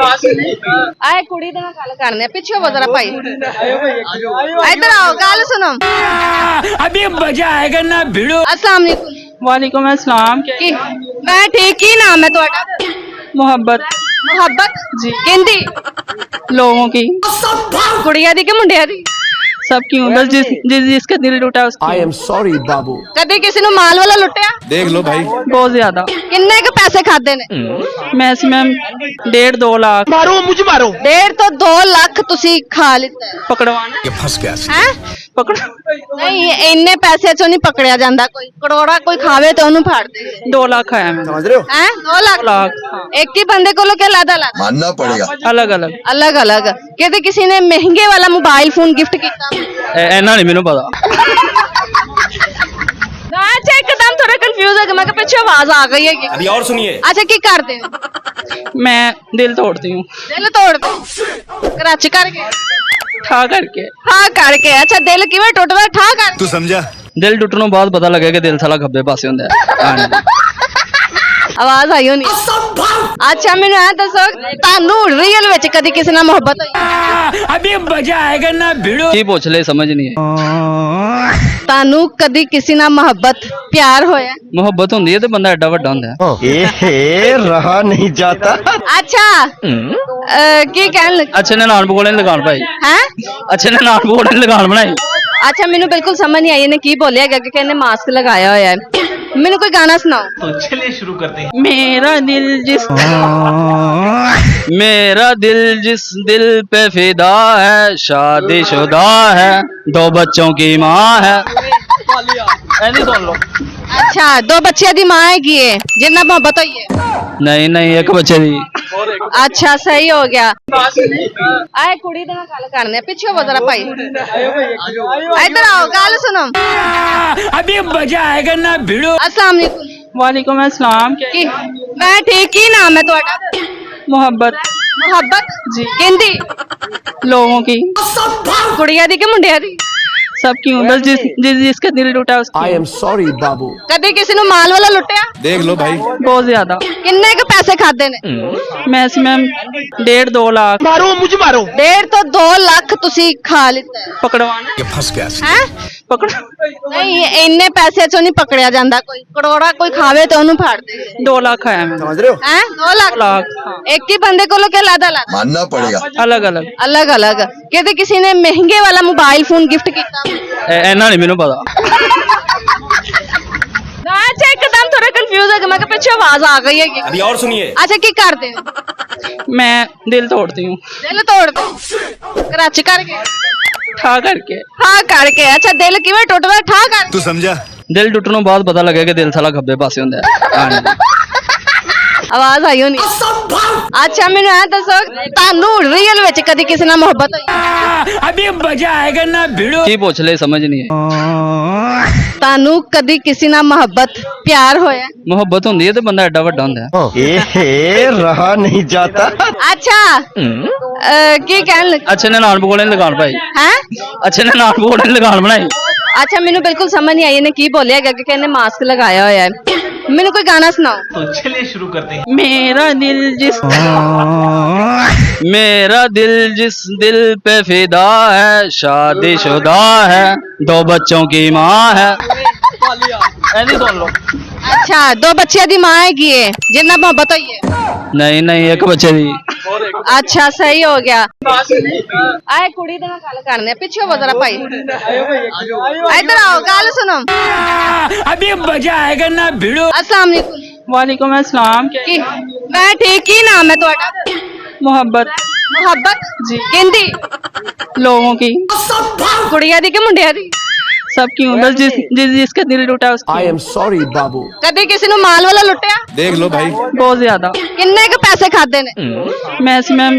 आए कुड़ी दे नाल गल करने पिछे हो जरा भाई इधर आओ गल सुनो अभी मजा आएगा ना भिड़ो। अस्सलाम वालेकुम। वालेकुम अस्सलाम। की मैं ठीक की नाम है ਤੁਹਾਡਾ मोहब्बत मोहब्बत जी। किंदी लोगों की कुड़िया दी के मुंडिया दी सबकी बस जिसका दिल टूटा उसकी। I am sorry, बाबू। कदी किसी नु माल वाला लुटिया देख लो भाई। बहुत ज्यादा। किन्ने के पैसे खादे ने मैक्सिमम 1.5-2 लाख। मारो मुझे मारो। 1.5 तो 2 लाख तुसी खा लिता है पकड़वाना ये फंस गया। हैं पकड़ नहीं इन्ने पैसे चों नहीं पकड़िया जांदा कोई करोड़ा कोई खावे तो ओनू फाड़ दे 2 लाख खाया मैंने। समझ रहे हो? हैं 2 लाख लाख एक ही बंदे को क्या लादा लादा मानना पड़ेगा। अलग अलग। अलग अलग कहते किसी ने महंगे वाला मोबाइल फोन गिफ्ट किया ऐना नहीं मैंने पता। अच्छा एकदम थोड़ा कंफ्यूज है मैं पीछे आवाज आ गई है अभी और सुनिए। अच्छा की करते हैं मैं दिल तोड़ती हूँ दिल तोड़ दो कराची करके ठा करके। हाँ करके अच्छा दिल किवें टुटदा ठा कर तू समझा? दिल टुटनों बाद पता लगे कि दिल साला खब्बे पासे हुंदा है। आवाज आई होनी अच्छा मैनू ऐ दसो तानू रियल विच कदी किसी नाल मोहब्बत होई अभी मजा आएगा ना भिड़ो। की पूछ ले समझ नहीं है। तानू कदी किसी नाल मोहब्बत प्यार होया मोहब्बत हुंदी है तो बंदा एडा वड्डा हुंदा है। रहा नहीं जाता। अच्छा की कहन लगे अच्छे ने नान पकोड़े दुकान पाई। हैं अच्छे ने नान पकोड़े दुकान बनाई। अच्छा मैनू बिल्कुल समझ नहीं आई इन्हें की बोलिया कि कहने मास्क लगाया होया है मैनू कोई गाना सुनाओ तो चलिए शुरू करते हैं। मेरा दिल जिस दिल पे फिदा है शादीशुदा है 2 बच्चों की माँ है। ऐसे सुन लो। अच्छा 2 बच्चे दी मां हैगी है जिन्ना मोहब्बत होई है नहीं नहीं एक बच्चे दी। अच्छा सही हो गया आए कुड़ी दे नाल गल करने पिछे हो जरा भाई इधर आओ गल सुनो अभी मजा आएगा ना भिड़ो। अस्सलाम वालेकुम। वालेकुम अस्सलाम। की मैं ठीक की नाम है ਤੁਹਾਡਾ मोहब्बत मोहब्बत जी। किंदी लोगों की कुड़िया दी के मुंडिया दी सबकी बस जिसका दिल टूटा उसकी। I am sorry, बाबू। कदी किसी नु माल वाला लुटिया देख लो भाई। बहुत ज्यादा। किन्ने के पैसे खादे ने मैक्सिमम 1.5-2 लाख। मारो मुझे मारो। 1.5 तो 2 लाख तुसी खा लिता है पकड़वाना ये फंस गया। हैं पकड़ नहीं इन्ने पैसे चों नहीं पकड़िया जांदा कोई करोड़ा कोई खावे तो ओनू फाड़ दे 2 लाख खाया मैंने। समझ रहे हो? हैं 2 लाख लाख एक ही बंदे को क्या लादा लादा मानना पड़ेगा। अलग अलग। अलग अलग कहते किसी ने महंगे वाला मोबाइल फोन गिफ्ट किया ऐना नहीं मैंने पता। अच्छा एकदम थोड़ा कंफ्यूज है मैं पीछे आवाज आ गई है अभी और सुनिए। अच्छा की करते हैं मैं दिल तोड़ती हूँ दिल तोड़ दो कराची करके ठा करके। हाँ करके अच्छा दिल किवें टुटदा ठा कर तू समझा? दिल टुटनों बाद पता लगे कि दिल साला खब्बे पासे हुंदा है। आवाज आई होनी अच्छा मैनू ऐ दसो तानू रियल विच कदी किसी नाल मोहब्बत होई अभी मजा आएगा ना भिड़ो। की पूछ ले समझ नहीं है। तानू कदी किसी नाल मोहब्बत प्यार होया मोहब्बत हुंदी है तो बंदा एडा वड्डा हुंदा है। रहा नहीं जाता। अच्छा की कहन लगे अच्छे ने नान पकोड़े दुकान पाई। हैं अच्छे ने नान पकोड़े दुकान बनाई। अच्छा मैनू बिल्कुल समझ नहीं आई इन्हें की बोलिया कि कहने मास्क लगाया होया है मैनू कोई गाना सुनाओ तो चलिए शुरू करते हैं। मेरा दिल जिस दिल पे फिदा है शादीशुदा है 2 बच्चों की माँ है। ऐसे सुन लो। अच्छा 2 बच्चे दी मां हैगी है जिन्ना मोहब्बत होई है नहीं नहीं एक बच्चे दी। अच्छा सही हो गया आए कुड़ी दे नाल गल करने पिछे हो जरा भाई इधर आओ गल सुनो अभी मजा आएगा ना भिड़ो। अस्सलाम वालेकुम। वालेकुम अस्सलाम। की मैं ठीक की नाम है ਤੁਹਾਡਾ मोहब्बत मोहब्बत जी। किंदी लोगों की कुड़िया दी के मुंडिया दी सबकी बस जिसका दिल टूटा उसकी। I am sorry, बाबू। कदी किसी नु माल वाला लुटिया देख लो भाई। बहुत ज्यादा। किन्ने के पैसे खादे ने मैक्सिमम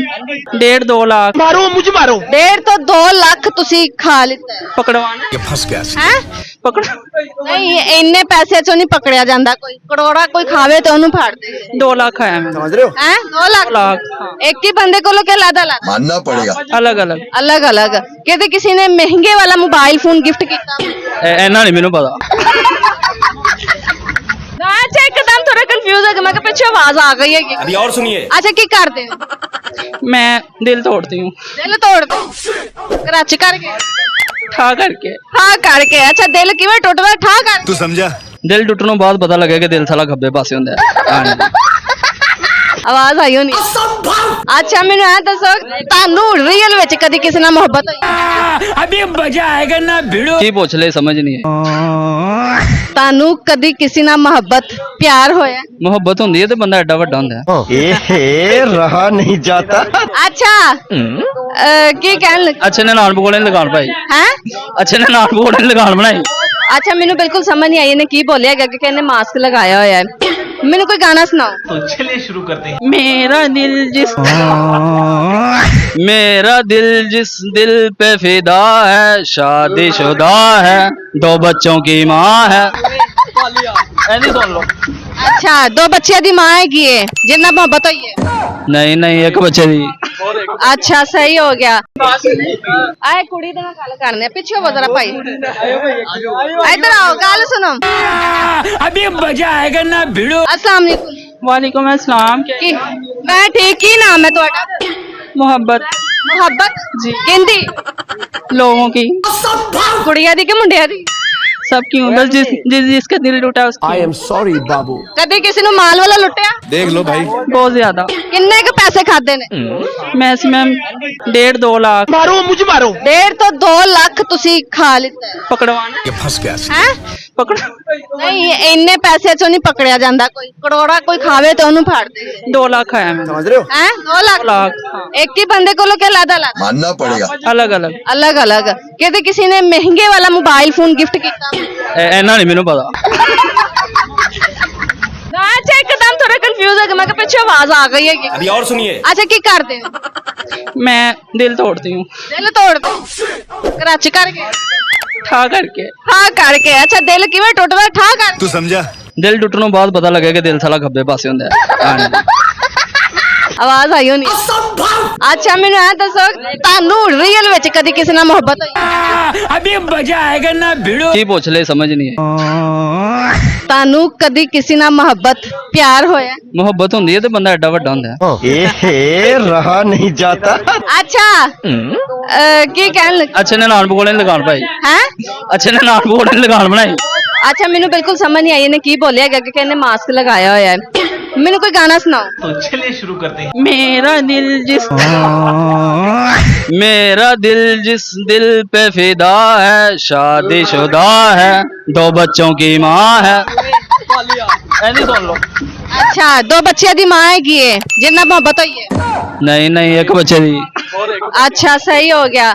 1.5-2 लाख। मारो मुझे मारो। 1.5 तो 2 लाख तुसी खा लिता है पकड़वाना ये फंस गया। हैं पकड़ नहीं इन्ने पैसे चों नहीं पकड़िया जांदा कोई करोड़ा कोई खावे तो ओनू फाड़ दे 2 लाख खाया मैंने। समझ रहे हो? हैं 2 लाख लाख एक ही बंदे को क्या लादा लादा मानना पड़ेगा। अलग अलग। अलग अलग कहते किसी ने महंगे वाला मोबाइल फोन गिफ्ट किया ऐना नहीं मैंने पता। अच्छा एकदम थोड़ा ਕਨਫਿਊਜ਼ ਹੋ ਗਿਆ ਮੈਂ ਕਿ ਪਿੱਛੇ ਆਵਾਜ਼ ਆ ਗਈ ਹੈਗੀ अभी और सुनिए ਅੱਛਾ ਕੀ ਕਰਦੇ ਹੋ मैं दिल तोड़ती हूँ ਦਿਲ ਤੋੜਦੇ ਕਰਾਚੀ ਕਰਕੇ ठा करके ਹਾਂ ਕਰਕੇ ਅੱਛਾ ਦਿਲ ਕਿਵੇਂ ਟੁੱਟਦਾ ਠਾ ਕਰ तू समझा दिल टुटनों बाद पता लगे कि दिल साला खब्बे पासे होंदा है हाँ जी। ਆਵਾਜ਼ ਆਈ ਹੋਣੀ ਅੱਛਾ ਮੈਨੂੰ ਇਹ ਦੱਸੋ ਤੁਹਾਨੂੰ ਰੀਅਲ ਵਿੱਚ ਕਦੀ ਕਿਸੇ ਨਾਲ ਮੁਹੱਬਤ ਹੋਈ अभी मजा आएगा ना भिड़ो की पूछ ले समझ नहीं है ਤੁਹਾਨੂੰ ਕਦੀ ਕਿਸੇ ਨਾਲ ਮੁਹੱਬਤ ਪਿਆਰ ਹੋਇਆ ਮੁਹੱਬਤ ਹੁੰਦੀ ਹੈ ਤੇ ਬੰਦਾ ਐਡਾ ਵੱਡਾ ਹੁੰਦਾ ਹੈ ए रहा नहीं जाता ਅੱਛਾ ਕੀ ਕਹਿਣ ਲੱਗੇ ਅੱਛੇ ਨੇ ਨਾਨ ਪਕੌੜੇ ਦੀ ਦੁਕਾਨ ਪਾਈ ਹੈ ਅੱਛੇ ਨੇ ਨਾਨ ਪਕੌੜੇ ਦੀ ਦੁਕਾਨ ਬਣਾਈ ਅੱਛਾ ਮੈਨੂੰ ਬਿਲਕੁਲ ਸਮਝ ਨਹੀਂ ਆਈ ਇਹਨੇ ਕੀ ਬੋਲਿਆ ਹੈਗਾ ਕਿ ਕਹਿੰਦੇ ਮਾਸਕ ਲਗਾਇਆ ਹੋਇਆ ਹੈ ਮੈਨੂੰ ਕੋਈ ਗਾਣਾ ਸੁਣਾਓ तो चलिए शुरू करते हैं मेरा दिल जिस दिल पे फिदा है शादीशुदा है 2 बच्चों की माँ है ऐसी सुन लो ਅੱਛਾ ਦੋ ਬੱਚਿਆਂ ਦੀ ਮਾਂ ਹੈਗੀ ਏ ਜਿੰਨਾ ਮੁਹੱਬਤ ਹੋਈ ਹੈ नहीं नहीं एक बच्चे दी ਅੱਛਾ ਸਹੀ ਹੋ ਗਿਆ ਆਏ ਕੁੜੀ ਦੇ ਨਾਲ ਗੱਲ ਕਰਨੇ ਆ ਪਿੱਛੇ ਹੋ ਜਰਾ ਭਾਈ ਇੱਧਰ ਆਓ ਗੱਲ ਸੁਣੋ अभी मजा आएगा ना भिड़ो अस्सलाम वालेकुम वालेकुम अस्सलाम ਕੀ ਮੈਂ ਠੀਕ ਕੀ ਨਾਮ ਹੈ ਤੁਹਾਡਾ मोहब्बत ਮੁਹੱਬਤ जी ਕਹਿੰਦੀ लोगों की ਕੁੜੀਆਂ ਦੀ ਕਿ ਮੁੰਡਿਆਂ ਦੀ सबकी बस जिसका दिल टूटा उसकी आई एम सॉरी बाबू ਕਦੀ ਕਿਸੇ ਨੂੰ ਮਾਲ ਵਾਲਾ ਲੁੱਟਿਆ देख लो भाई बहुत ज्यादा ਕਿੰਨੇ ਕੁ ਪੈਸੇ ਖਾਦੇ ਨੇ मैक्सिमम 1.5-2 लाख मारो मुझे मारो 1.5 ਤੋਂ 2 ਲੱਖ ਤੁਸੀਂ ਖਾ ਲਿੱਤਾ पकड़वाना ये फंस गया ਹੈ पकड़ ਨਹੀਂ ਇੰਨੇ ਪੈਸੇ ਚੋਂ ਨਹੀਂ ਪਕੜਿਆ ਜਾਂਦਾ ਕੋਈ ਕਰੋੜਾ ਕੋਈ ਖਾਵੇ ਤੇ ਉਹਨੂੰ ਫੜ ਦੇ 2 लाख खाया मैंने समझ रहे हो ਹੈ 2 ਲੱਖ लाख हाँ। ਇੱਕ ਹੀ ਬੰਦੇ ਕੋਲੋਂ ਕਿ ਅਲੱਗ ਅਲੱਗ मानना पड़ेगा अलग अलग ਅਲੱਗ ਅਲੱਗ ਕਿਤੇ ਕਿਸੇ ਨੇ ਮਹਿੰਗੇ ਵਾਲਾ ਮੋਬਾਈਲ ਫੋਨ ਗਿਫਟ ਕੀਤਾ ऐना नहीं मैनू पता ਅੱਛਾ ਇੱਕਦਮ ਥੋੜਾ ਕੰਫਿਊਜ਼ ਹੋ ਗਿਆ ਮੈਂ ਕਿ ਪਿੱਛੇ ਆਵਾਜ਼ ਆ ਗਈ ਹੈਗੀ अभी और सुनिए ਅੱਛਾ ਕੀ ਕਰਦੇ ਹੋ मैं दिल तोड़ती हूँ ਦਿਲ ਤੋੜਦੇ ਕਰਾਚੀ ਕਰਕੇ ठा करके ਹਾਂ ਕਰਕੇ ਅੱਛਾ ਦਿਲ ਕਿਵੇਂ ਟੁੱਟਦਾ ਠਾ ਕਰ तू समझा दिल टुटनों बाद पता लगे कि दिल साला खब्बे पासे होंदा है हाँ जी। ਆਵਾਜ਼ ਆਈ ਹੋਣੀ ਅੱਛਾ ਮੈਨੂੰ ਇਹ ਦੱਸੋ ਤੁਹਾਨੂੰ ਰੀਅਲ ਵਿੱਚ ਕਦੀ ਕਿਸੇ ਨਾਲ ਮੁਹੱਬਤ ਹੋਈ अभी मजा आएगा ना भिड़ो की पूछ ले समझ नहीं है ਤੁਹਾਨੂੰ ਕਦੀ ਕਿਸੇ ਨਾਲ ਮੁਹੱਬਤ ਪਿਆਰ ਹੋਇਆ ਮੁਹੱਬਤ ਹੁੰਦੀ ਹੈ ਤੇ ਬੰਦਾ ਐਡਾ ਵੱਡਾ ਹੁੰਦਾ ਹੈ ए रहा नहीं जाता ਅੱਛਾ ਕੀ ਕਹਿਣ ਲੱਗੇ ਅੱਛੇ ਨੇ ਨਾਨ ਪਕੌੜੇ ਦੀ ਦੁਕਾਨ ਪਾਈ ਹੈ ਅੱਛੇ ਨੇ ਨਾਨ ਪਕੌੜੇ ਦੀ ਦੁਕਾਨ ਬਣਾਈ ਅੱਛਾ ਮੈਨੂੰ ਬਿਲਕੁਲ ਸਮਝ ਨਹੀਂ ਆਈ ਇਹਨੇ ਕੀ ਬੋਲਿਆ ਹੈਗਾ ਕਿ ਕਹਿੰਦੇ ਮਾਸਕ ਲਗਾਇਆ ਹੋਇਆ ਹੈ ਮੈਨੂੰ ਕੋਈ ਗਾਣਾ ਸੁਣਾਓ तो चलिए शुरू करते हैं मेरा दिल जिस दिल पे फिदा है शादीशुदा है 2 बच्चों की माँ है ऐसी सुन लो ਅੱਛਾ ਦੋ ਬੱਚਿਆਂ ਦੀ ਮਾਂ ਹੈਗੀ ਏ ਜਿੰਨਾ ਮੁਹੱਬਤ ਹੋਈ ਹੈ नहीं नहीं एक बच्चे दी ਅੱਛਾ ਸਹੀ ਹੋ ਗਿਆ